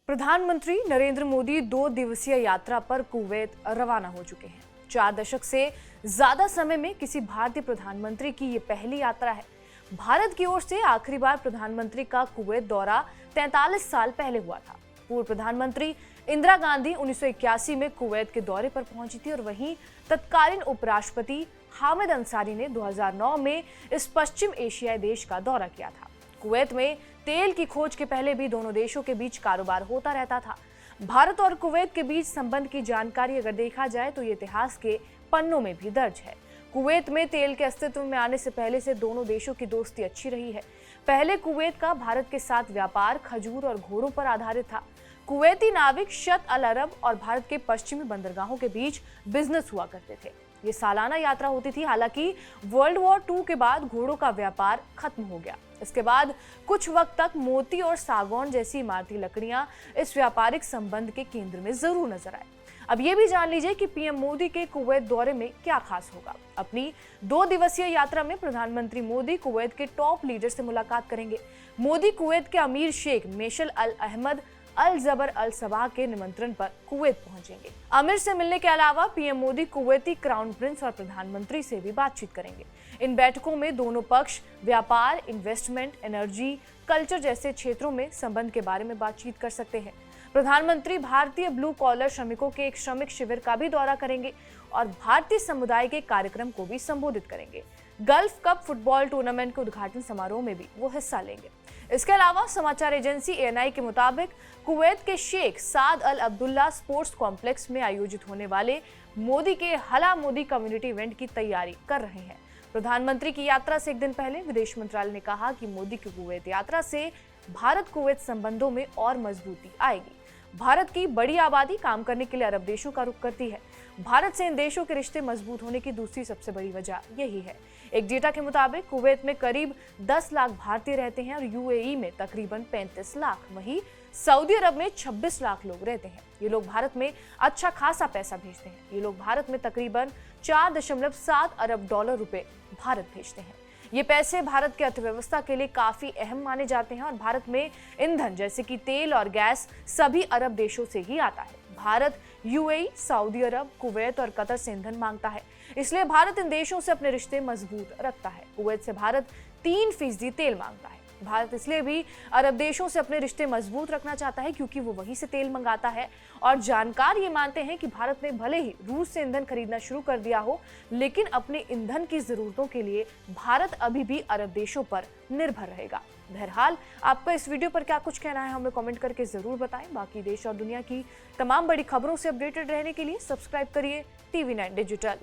प्रधानमंत्री नरेंद्र मोदी 2 दिवसीय यात्रा पर कुवैत रवाना हो चुके हैं। 4 दशक से ज्यादा समय में किसी भारतीय प्रधानमंत्री की ये पहली यात्रा है। भारत की ओर से आखिरी बार प्रधानमंत्री का कुवैत दौरा 43 साल पहले हुआ था। पूर्व प्रधानमंत्री इंदिरा गांधी 1981 में कुवैत के दौरे पर पहुंची थी और वहीं तत्कालीन उपराष्ट्रपति हामिद अंसारी ने 2009 में इस पश्चिम एशियाई देश का दौरा किया था। कुवैत में तेल की खोज के पहले भी दोनों देशों के बीच कारोबार होता रहता था। भारत और कुवैत के बीच संबंध की जानकारी अगर देखा जाए तो ये इतिहास के पन्नों में भी दर्ज है। कुवैत में तेल के अस्तित्व में आने से पहले से दोनों देशों की दोस्ती अच्छी रही है। पहले कुवैत का भारत के साथ व्यापार खजूर और घोड़ों पर आधारित था। कुवैती नाविक शत अल अरब और भारत के पश्चिमी बंदरगाहों के बीच बिजनेस हुआ करते थे। ये सालाना यात्रा होती थी। हालांकि वर्ल्ड वॉर 2 के बाद घोड़ों का व्यापार खत्म हो गया। इसके बाद कुछ वक्त तक मोती और सागौन जैसी इमारती लकड़ियां इस व्यापारिक संबंध के केंद्र में जरूर नजर आए। अब ये भी जान लीजिए कि पीएम मोदी के कुवैत दौरे में क्या खास होगा। अपनी 2 दिवसीय यात्रा में प्रधानमंत्री मोदी कुवैत के टॉप लीडर से मुलाकात करेंगे। मोदी कुवैत के अमीर शेख मेशल अल अहमद अल जबर अल सबाह के निमंत्रण पर कुवैत पहुंचेंगे। अमीर से मिलने के अलावा PM Modi Kuwaiti crown Prince और प्रधानमंत्री से भी बातचीत करेंगे। इन बैठकों में दोनों पक्ष व्यापार, इन्वेस्टमेंट, एनर्जी, कल्चर जैसे क्षेत्रों में संबंध के बारे में बातचीत कर सकते हैं। प्रधानमंत्री भारतीय ब्लू कॉलर श्रमिकों के एक श्रमिक शिविर का भी दौरा करेंगे और भारतीय समुदाय के कार्यक्रम को भी संबोधित करेंगे। गल्फ कप फुटबॉल टूर्नामेंट के उद्घाटन समारोह में भी वो हिस्सा लेंगे। इसके अलावा समाचार एजेंसी एएनआई के मुताबिक कुवैत के शेख साद अल अब्दुल्ला स्पोर्ट्स कॉम्प्लेक्स में आयोजित होने वाले मोदी के हला मोदी कम्युनिटी इवेंट की तैयारी कर रहे हैं। प्रधानमंत्री की यात्रा से एक दिन पहले विदेश मंत्रालय ने कहा कि मोदी की कुवैत यात्रा से भारत कुवैत संबंधों में और मजबूती आएगी। भारत की बड़ी आबादी काम करने के लिए अरब देशों का रुख करती है। भारत से इन देशों के रिश्ते मजबूत होने की दूसरी सबसे बड़ी वजह यही है। एक डेटा के मुताबिक कुवैत में करीब 10 लाख भारतीय रहते हैं और यूएई में तकरीबन 35 लाख, वहीं सऊदी अरब में 26 लाख लोग रहते हैं। ये लोग भारत में अच्छा खासा पैसा भेजते हैं। ये लोग भारत में तकरीबन 4.7 अरब डॉलर रुपए भारत भेजते हैं। ये पैसे भारत की अर्थव्यवस्था के लिए काफी अहम माने जाते हैं और भारत में ईंधन जैसे कि तेल और गैस सभी अरब देशों से ही आता है। भारत यूएई, सऊदी अरब, कुवैत और कतर से ईंधन मांगता है, इसलिए भारत इन देशों से अपने रिश्ते मजबूत रखता है। कुवैत से भारत 3% तेल मांगता है। भारत इसलिए भी अरब देशों से अपने रिश्ते मजबूत रखना चाहता है क्योंकि वो वहीं से तेल मंगाता है और जानकार ये मानते हैं कि भारत ने भले ही रूस से ईंधन खरीदना शुरू कर दिया हो, लेकिन अपने ईंधन की जरूरतों के लिए भारत अभी भी अरब देशों पर निर्भर रहेगा। बहरहाल आपका इस वीडियो पर क्या कुछ कहना है हमें कमेंट करके जरूर बताएं। बाकी देश और दुनिया की तमाम बड़ी खबरों से अपडेटेड रहने के लिए सब्सक्राइब करिए TV9 डिजिटल।